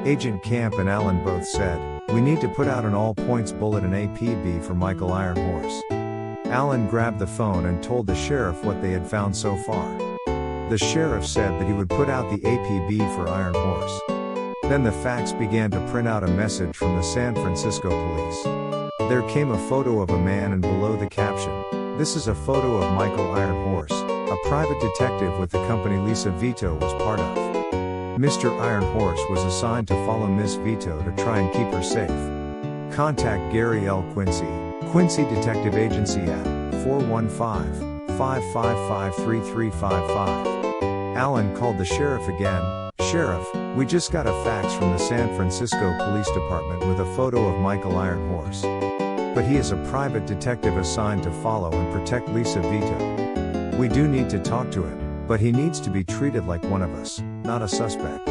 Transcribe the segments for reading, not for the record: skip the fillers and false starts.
Agent Camp and Alan both said, "We need to put out an all-points bulletin APB for Michael Iron Horse." Alan grabbed the phone and told the sheriff what they had found so far. The sheriff said that he would put out the APB for Iron Horse. Then the fax began to print out a message from the San Francisco police. There came a photo of a man and below the caption, "This is a photo of Michael Iron Horse, a private detective with the company Lisa Vito was part of. Mr. Iron Horse was assigned to follow Miss Vito to try and keep her safe. Contact Gary L. Quincy, Quincy Detective Agency at 415-555-3355. Alan called the sheriff again. "Sheriff, we just got a fax from the San Francisco Police Department with a photo of Michael Iron Horse. But he is a private detective assigned to follow and protect Lisa Vito. We do need to talk to him, but he needs to be treated like one of us, not a suspect."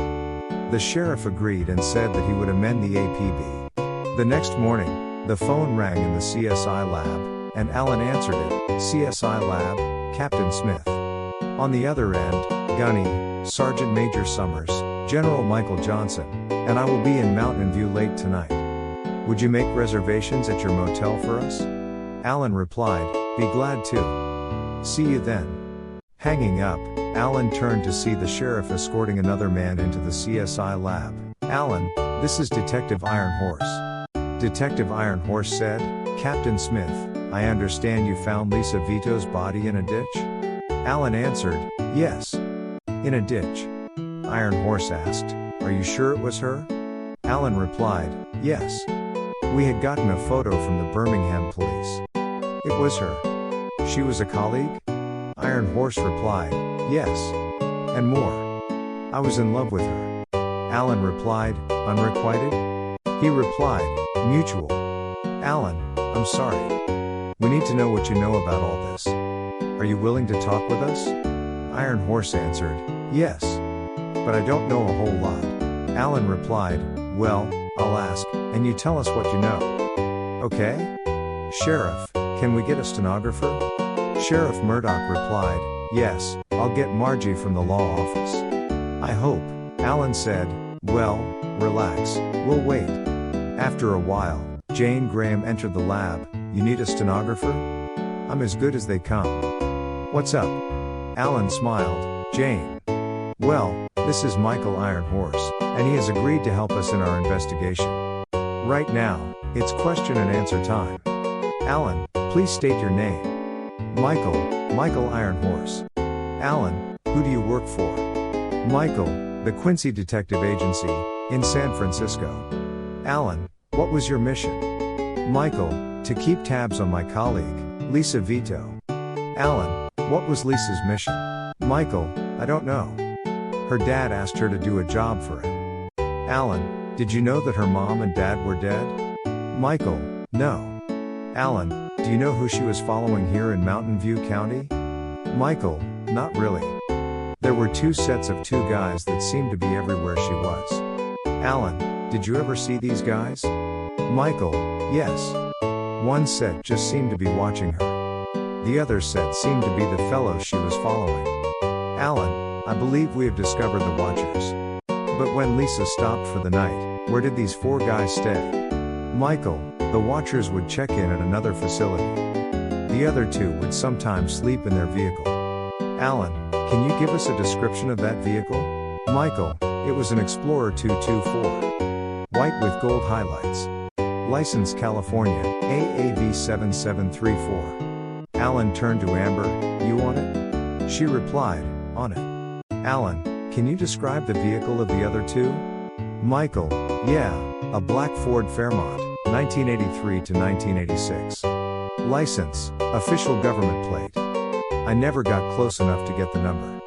The sheriff agreed and said that he would amend the APB. The next morning, the phone rang in the CSI lab, and Alan answered it. "CSI lab, Captain Smith. On the other end, Gunny, Sergeant Major Summers, General Michael Johnson, and I will be in Mountain View late tonight. Would you make reservations at your motel for us?" Alan replied, "Be glad to. See you then." Hanging up, Alan turned to see the sheriff escorting another man into the CSI lab. "Alan, this is Detective Iron Horse." Detective Iron Horse said, "Captain Smith, I understand you found Lisa Vito's body in a ditch?" Alan answered, "Yes. In a ditch." Iron Horse asked, "Are you sure it was her?" Alan replied, "Yes. We had gotten a photo from the Birmingham police. It was her." "She was a colleague?" Iron Horse replied, "Yes. And more. I was in love with her." Alan replied, "Unrequited?" He replied, "Mutual." "Alan, I'm sorry. We need to know what you know about all this. Are you willing to talk with us?" Iron Horse answered, "Yes. But I don't know a whole lot." Alan replied, "Well, I'll ask, and you tell us what you know. Okay? Sheriff, can we get a stenographer?" Sheriff Murdoch replied, "Yes, I'll get Margie from the law office." "I hope," Alan said. "Well, relax, we'll wait." After a while, Jane Graham entered the lab. "You need a stenographer?" "I'm as good as they come. What's up?" Alan smiled. "Jane. Well, this is Michael Iron Horse, and he has agreed to help us in our investigation. Right now, it's question and answer time. Alan, please state your name." Michael Iron Horse." "Alan, who do you work for?" "Michael, the Quincy Detective Agency, in San Francisco." "Alan, what was your mission?" "Michael, to keep tabs on my colleague, Lisa Vito." "Alan, what was Lisa's mission?" "Michael, I don't know. Her dad asked her to do a job for him." "Alan, did you know that her mom and dad were dead?" "Michael, no." "Alan, do you know who she was following here in Mountain View County?" "Michael, not really. There were two sets of two guys that seemed to be everywhere she was." "Alan, did you ever see these guys?" "Michael, yes. One set just seemed to be watching her. The other set seemed to be the fellows she was following." "Alan, I believe we have discovered the watchers. But when Lisa stopped for the night, where did these four guys stay?" "Michael, the watchers would check in at another facility. The other two would sometimes sleep in their vehicle." "Alan, can you give us a description of that vehicle?" "Michael, it was an Explorer 224. White with gold highlights. License California, AAV 7734. Alan turned to Amber, "You on it?" She replied, "On it." "Alan, can you describe the vehicle of the other two?" "Michael, yeah, a black Ford Fairmont, 1983 to 1986. License, official government plate. I never got close enough to get the number."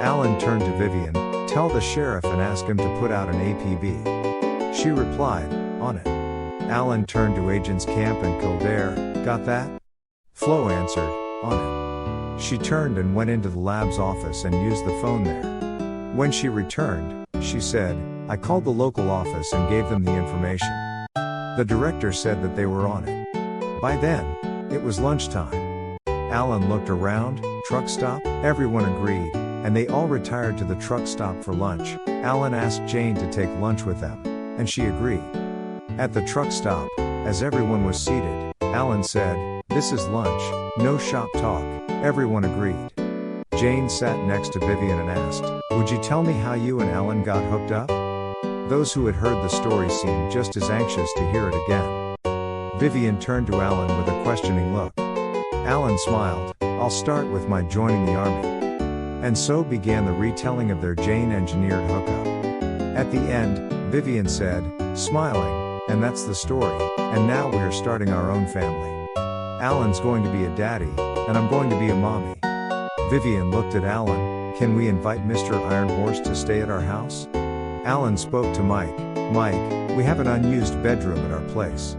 Alan turned to Vivian, "Tell the sheriff and ask him to put out an APB." She replied, "On it." Alan turned to Agents Camp and Kildare, "Got that?" Flo answered, "On it." She turned and went into the lab's office and used the phone there. When she returned, she said, "I called the local office and gave them the information. The director said that they were on it. By then, it was lunchtime." Alan looked around. "Truck stop?" Everyone agreed. and they all retired to the truck stop for lunch. Alan asked Jane to take lunch with them, and she agreed. At the truck stop, as everyone was seated, Alan said, "This is lunch, no shop talk." Everyone agreed. Jane sat next to Vivian and asked, "Would you tell me how you and Alan got hooked up?" Those who had heard the story seemed just as anxious to hear it again. Vivian turned to Alan with a questioning look. Alan smiled. "I'll start with my joining the army." And so began the retelling of their Jane-engineered hookup. At the end, Vivian said, smiling, "And that's the story, and now we are starting our own family. Alan's going to be a daddy, and I'm going to be a mommy." Vivian looked at Alan. "Can we invite Mr. Iron Horse to stay at our house?" Alan spoke to Mike. "Mike, we have an unused bedroom at our place.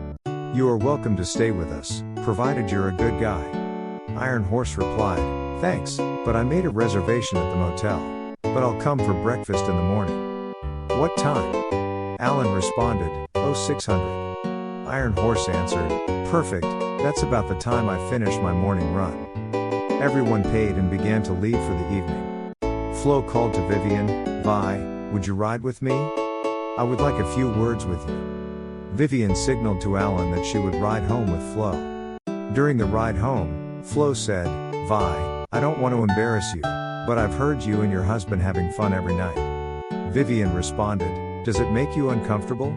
You are welcome to stay with us, provided you're a good guy." Iron Horse replied, "Thanks, but I made a reservation at the motel. But I'll come for breakfast in the morning." "What time?" Alan responded, "Oh, 600. Iron Horse answered, "Perfect, that's about the time I finish my morning run." Everyone paid and began to leave for the evening. Flo called to Vivian, "Vi, would you ride with me? I would like a few words with you." Vivian signaled to Alan that she would ride home with Flo. During the ride home, Flo said, "Vi, I don't want to embarrass you, but I've heard you and your husband having fun every night." Vivian responded, "Does it make you uncomfortable?"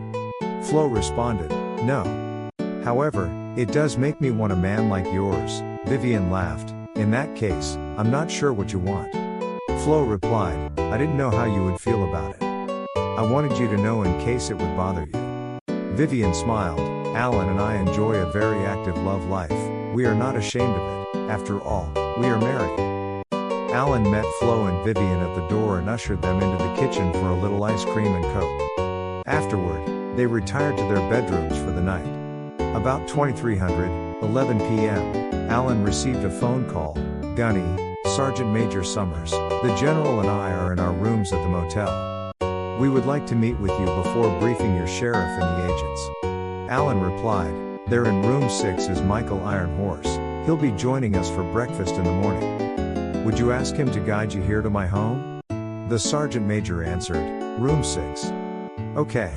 Flo responded, "No. However, it does make me want a man like yours." Vivian laughed. "In that case, I'm not sure what you want." Flo replied, "I didn't know how you would feel about it. I wanted you to know in case it would bother you." Vivian smiled. "Alan and I enjoy a very active love life. We are not ashamed of it. After all, we are married." Alan met Flo and Vivian at the door and ushered them into the kitchen for a little ice cream and Coke. Afterward, they retired to their bedrooms for the night. About 2300, 11 p.m., Alan received a phone call. "Gunny, Sergeant Major Summers, the General and I are in our rooms at the motel. We would like to meet with you before briefing your sheriff and the agents." Alan replied, "There in room 6 is Michael Iron Horse. He'll be joining us for breakfast in the morning. Would you ask him to guide you here to my home?" The Sergeant Major answered, "Room 6. Okay.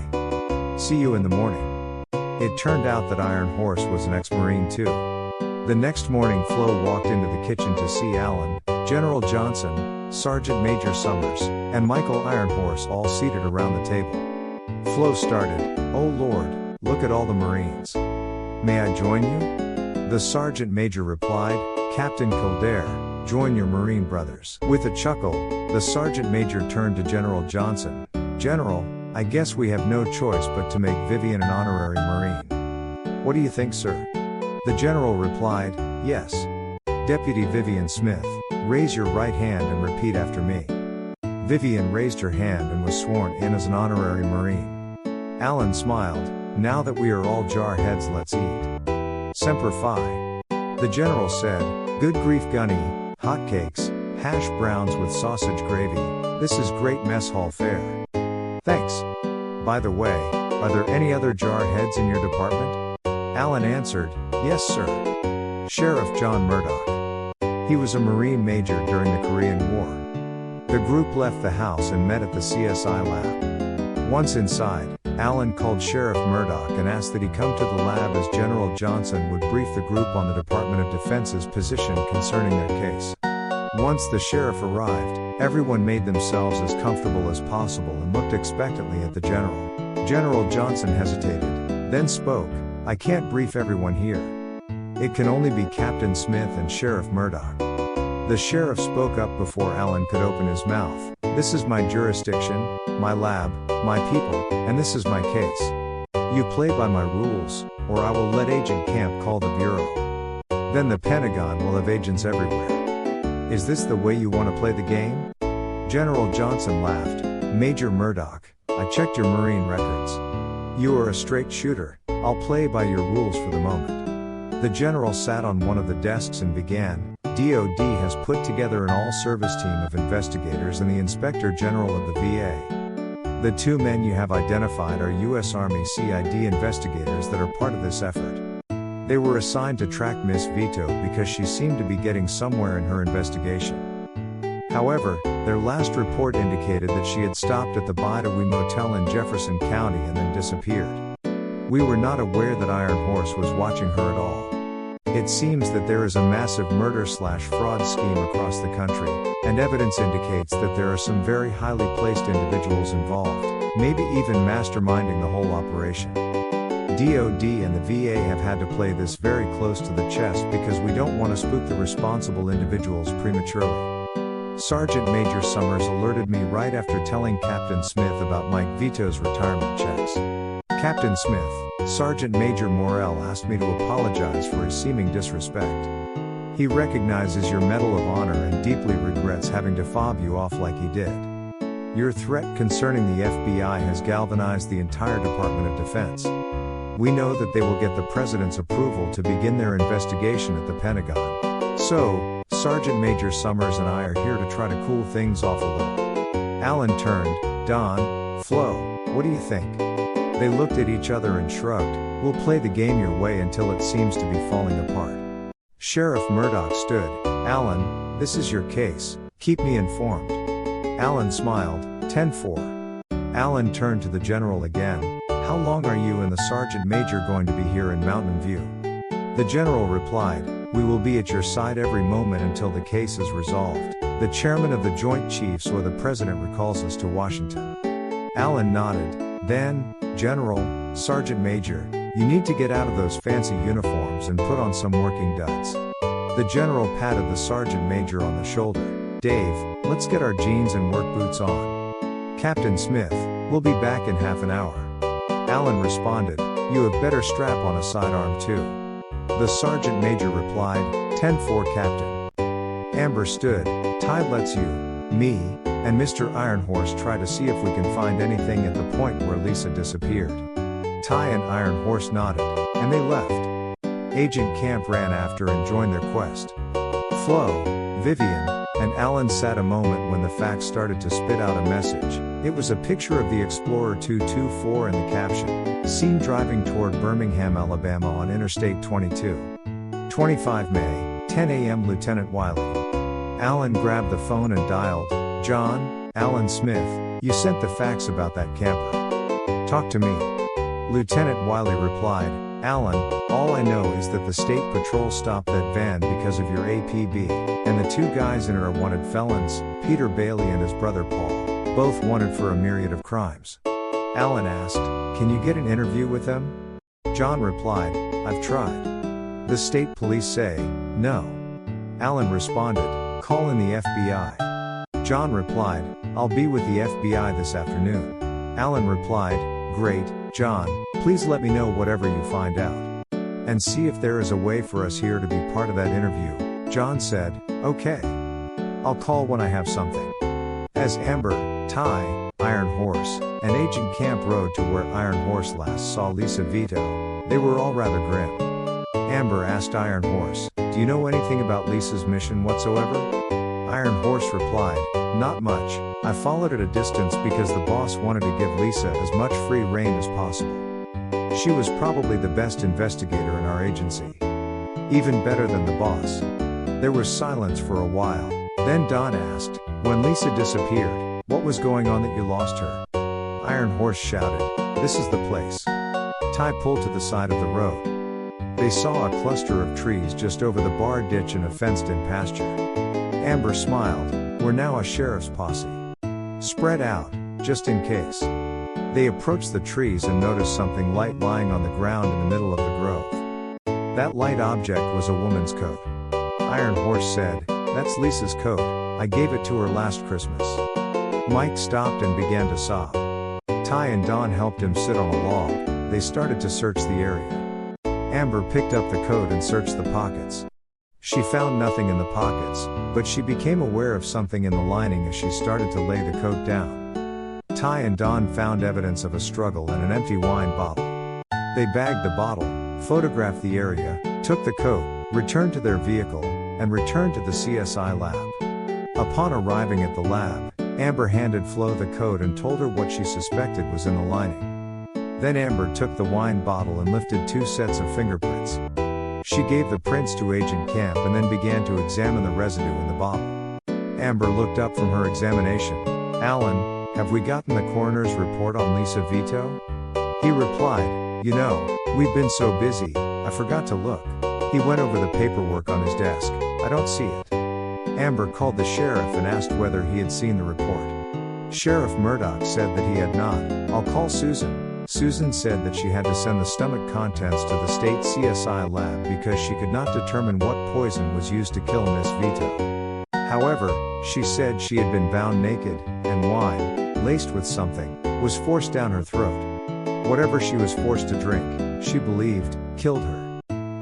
See you in the morning." It turned out that Iron Horse was an ex-Marine too. The next morning Flo walked into the kitchen to see Alan, General Johnson, Sergeant Major Summers, and Michael Iron Horse all seated around the table. Flo started, "Oh Lord, look at all the Marines. May I join you?" The Sergeant Major replied, "Captain Kildare, join your Marine brothers." With a chuckle, the Sergeant Major turned to General Johnson. "General, I guess we have no choice but to make Vivian an honorary Marine. What do you think, sir?" The General replied, "Yes. Deputy Vivian Smith, raise your right hand and repeat after me." Vivian raised her hand and was sworn in as an honorary Marine. Alan smiled. "Now that we are all jarheads, let's eat. Semper Fi." The General said, "Good grief, Gunny, hotcakes, hash browns with sausage gravy, this is great mess hall fare." "Thanks. By the way, are there any other jarheads in your department?" Alan answered, "Yes, sir. Sheriff John Murdoch. He was a Marine major during the Korean War." The group left the house and met at the CSI lab. Once inside, Alan called Sheriff Murdoch and asked that he come to the lab as General Johnson would brief the group on the Department of Defense's position concerning their case. Once the sheriff arrived, everyone made themselves as comfortable as possible and looked expectantly at the general. General Johnson hesitated, then spoke, "I can't brief everyone here. It can only be Captain Smith and Sheriff Murdoch." The sheriff spoke up before Alan could open his mouth. "This is my jurisdiction, my lab, my people, and this is my case. You play by my rules, or I will let Agent Camp call the Bureau. Then the Pentagon will have agents everywhere. Is this the way you want to play the game?" General Johnson laughed. "Major Murdoch, I checked your Marine records. You are a straight shooter. I'll play by your rules for the moment." The general sat on one of the desks and began, "DOD has put together an all-service team of investigators and the Inspector General of the VA. The two men you have identified are U.S. Army CID investigators that are part of this effort. They were assigned to track Miss Vito because she seemed to be getting somewhere in her investigation. However, their last report indicated that she had stopped at the Bidawee Motel in Jefferson County and then disappeared. We were not aware that Iron Horse was watching her at all. It seems that there is a massive murder/fraud scheme across the country, and evidence indicates that there are some very highly placed individuals involved, maybe even masterminding the whole operation. DOD and the VA have had to play this very close to the chest because we don't want to spook the responsible individuals prematurely. Sergeant Major Summers alerted me right after telling Captain Smith about Mike Vito's retirement checks. Captain Smith, Sergeant Major Morrell asked me to apologize for his seeming disrespect. He recognizes your Medal of Honor and deeply regrets having to fob you off like he did. Your threat concerning the FBI has galvanized the entire Department of Defense. We know that they will get the President's approval to begin their investigation at the Pentagon. So, Sergeant Major Summers and I are here to try to cool things off a little. Alan turned, Don, Flo, what do you think? They looked at each other and shrugged. We'll play the game your way until it seems to be falling apart. Sheriff Murdoch stood. Alan, this is your case. Keep me informed. Alan smiled. 10-4. Alan turned to the general again. How long are you and the Sergeant Major going to be here in Mountain View? The general replied, we will be at your side every moment until the case is resolved. The chairman of the Joint Chiefs or the President recalls us to Washington. Alan nodded. Then, General, Sergeant Major, you need to get out of those fancy uniforms and put on some working duds. The general patted the Sergeant Major on the shoulder. Dave, let's get our jeans and work boots on. Captain Smith, we'll be back in half an hour. Alan responded, you have better strap on a sidearm too. The Sergeant Major replied, 10-4 Captain. Amber stood. Ty lets you, me, and Mr. Iron Horse try to see if we can find anything at the point where Lisa disappeared. Ty and Iron Horse nodded, and they left. Agent Camp ran after and joined their quest. Flo, Vivian, and Alan sat a moment when the fax started to spit out a message. It was a picture of the Explorer 224 and the caption, seen driving toward Birmingham, Alabama on Interstate 22. 25 May, 10 a.m. Lieutenant Wiley. Alan grabbed the phone and dialed, John, Alan Smith, you sent the fax about that camper. Talk to me. Lieutenant Wiley replied, Alan, all I know is that the State Patrol stopped that van because of your APB, and the two guys in it are wanted felons, Peter Bailey and his brother Paul, both wanted for a myriad of crimes. Alan asked, can you get an interview with them? John replied, I've tried. The state police say, no. Alan responded, call in the FBI. John replied, I'll be with the FBI this afternoon. Alan replied, great, John, please let me know whatever you find out. And see if there is a way for us here to be part of that interview. John said, okay. I'll call when I have something. As Amber, Ty, Iron Horse, and Agent Camp rode to where Iron Horse last saw Lisa Vito, they were all rather grim. Amber asked Iron Horse, do you know anything about Lisa's mission whatsoever? Iron Horse replied, not much. I followed at a distance because the boss wanted to give Lisa as much free rein as possible. She was probably the best investigator in our agency. Even better than the boss. There was silence for a while. Then Don asked, when Lisa disappeared, what was going on that you lost her? Iron Horse shouted, this is the place. Ty pulled to the side of the road. They saw a cluster of trees just over the bar ditch and a fenced-in pasture. Amber smiled, we're now a sheriff's posse. Spread out, just in case. They approached the trees and noticed something light lying on the ground in the middle of the grove. That light object was a woman's coat. Iron Horse said, that's Lisa's coat, I gave it to her last Christmas. Mike stopped and began to sob. Ty and Don helped him sit on a log. They started to search the area. Amber picked up the coat and searched the pockets. She found nothing in the pockets, but she became aware of something in the lining as she started to lay the coat down. Ty and Don found evidence of a struggle and an empty wine bottle. They bagged the bottle, photographed the area, took the coat, returned to their vehicle, and returned to the CSI lab. Upon arriving at the lab, Amber handed Flo the coat and told her what she suspected was in the lining. Then Amber took the wine bottle and lifted 2 sets of fingerprints. She gave the prints to Agent Camp and then began to examine the residue in the bottle. Amber looked up from her examination. Alan, have we gotten the coroner's report on Lisa Vito? He replied, you know, we've been so busy, I forgot to look. He went over the paperwork on his desk. I don't see it. Amber called the sheriff and asked whether he had seen the report. Sheriff Murdoch said that he had not. I'll call Susan. Susan said that she had to send the stomach contents to the state CSI lab because she could not determine what poison was used to kill Miss Vito. However, she said she had been bound naked, and wine, laced with something, was forced down her throat. Whatever she was forced to drink, she believed, killed her.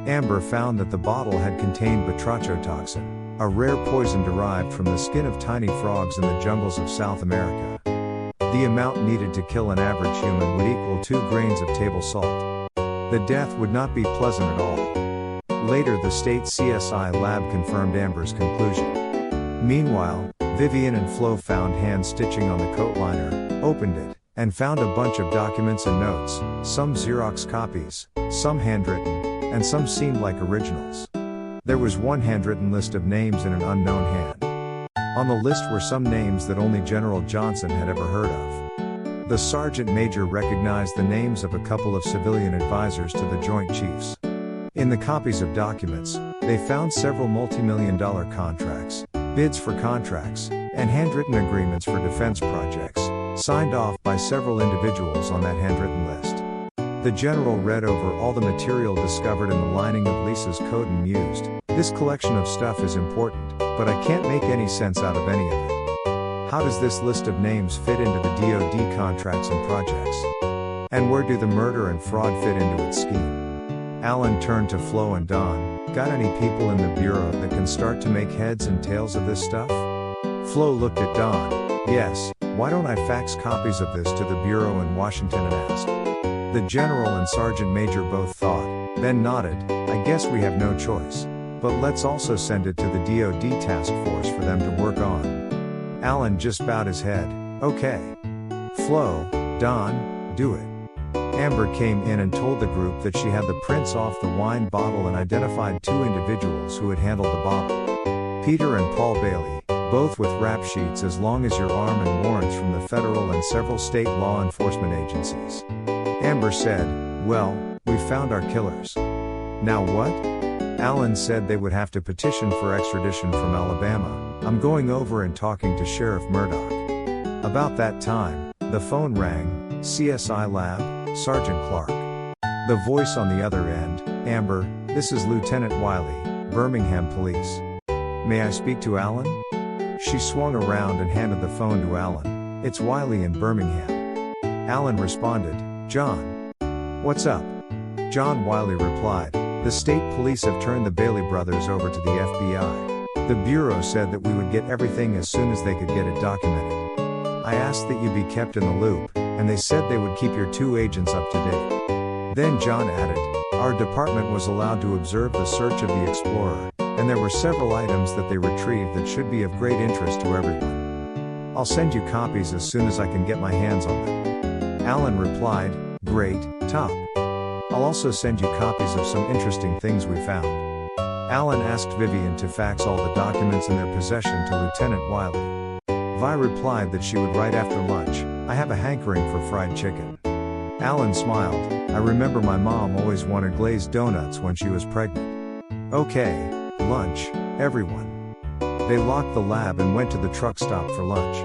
Amber found that the bottle had contained batrachotoxin, a rare poison derived from the skin of tiny frogs in the jungles of South America. The amount needed to kill an average human would equal 2 grains of table salt. The death would not be pleasant at all. Later, the state CSI lab confirmed Amber's conclusion. Meanwhile, Vivian and Flo found hand stitching on the coat liner, opened it, and found a bunch of documents and notes, some Xerox copies, some handwritten, and some seemed like originals. There was one handwritten list of names in an unknown hand. On the list were some names that only General Johnson had ever heard of. The sergeant major recognized the names of a couple of civilian advisors to the Joint Chiefs. In the copies of documents, they found several multi-million-dollar contracts, bids for contracts, and handwritten agreements for defense projects, signed off by several individuals on that handwritten list. The general read over all the material discovered in the lining of Lisa's coat and mused, "This collection of stuff is important, but I can't make any sense out of any of it. How does this list of names fit into the DoD contracts and projects? And where do the murder and fraud fit into its scheme?" Alan turned to Flo and Don. "Got any people in the bureau that can start to make heads and tails of this stuff?" Flo looked at Don. "Yes, why don't I fax copies of this to the bureau in Washington and ask?" The general and sergeant major both thought, then nodded. "I guess we have no choice. But let's also send it to the DoD task force for them to work on." Alan just bowed his head. "Okay. Flo, Don, do it." Amber came in and told the group that she had the prints off the wine bottle and identified 2 individuals who had handled the bottle. Peter and Paul Bailey, both with rap sheets as long as your arm and warrants from the federal and several state law enforcement agencies. Amber said, "Well, we found our killers. Now what?" Alan said they would have to petition for extradition from Alabama. "I'm going over and talking to Sheriff Murdoch." About that time, the phone rang. "CSI Lab, Sergeant Clark." The voice on the other end, "Amber, this is Lieutenant Wiley, Birmingham Police. May I speak to Alan?" She swung around and handed the phone to Alan. "It's Wiley in Birmingham." Alan responded, "John. What's up?" John Wiley replied, "The state police have turned the Bailey brothers over to the FBI. The bureau said that we would get everything as soon as they could get it documented. I asked that you be kept in the loop, and they said they would keep your 2 agents up to date." Then John added, "Our department was allowed to observe the search of the Explorer, and there were several items that they retrieved that should be of great interest to everyone. I'll send you copies as soon as I can get my hands on them." Alan replied, "Great, top. I'll also send you copies of some interesting things we found." Alan asked Vivian to fax all the documents in their possession to Lieutenant Wiley. Vi replied that she would write after lunch. "I have a hankering for fried chicken." Alan smiled. "I remember my mom always wanted glazed donuts when she was pregnant." "Okay, lunch, everyone." They locked the lab and went to the truck stop for lunch.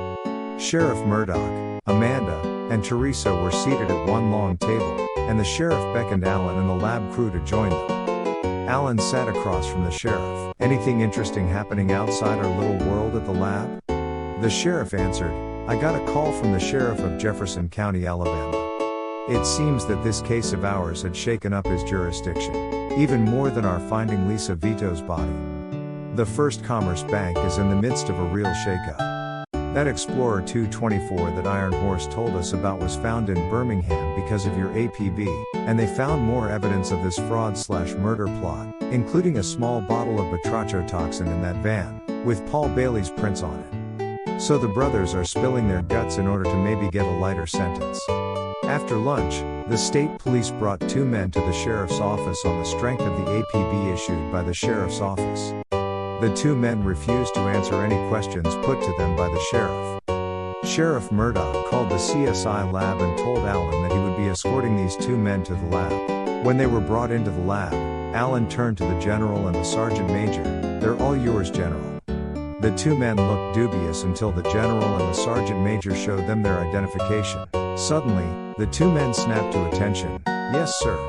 Sheriff Murdoch, Amanda, and Teresa were seated at one long table, and the sheriff beckoned Alan and the lab crew to join them. Alan sat across from the sheriff. "Anything interesting happening outside our little world at the lab?" The sheriff answered, "I got a call from the sheriff of Jefferson County, Alabama. It seems that this case of ours had shaken up his jurisdiction, even more than our finding Lisa Vito's body. The First Commerce Bank is in the midst of a real shakeup. That Explorer 224 that Iron Horse told us about was found in Birmingham because of your APB, and they found more evidence of this fraud/murder plot, including a small bottle of batrachotoxin in that van, with Paul Bailey's prints on it. So the brothers are spilling their guts in order to maybe get a lighter sentence." After lunch, the state police brought 2 men to the sheriff's office on the strength of the APB issued by the sheriff's office. The two men refused to answer any questions put to them by the sheriff. Sheriff Murdoch called the CSI lab and told Alan that he would be escorting these two men to the lab. When they were brought into the lab, Alan turned to the general and the sergeant major. "They're all yours, General." The two men looked dubious until the general and the sergeant major showed them their identification. Suddenly, the two men snapped to attention. "Yes, sir.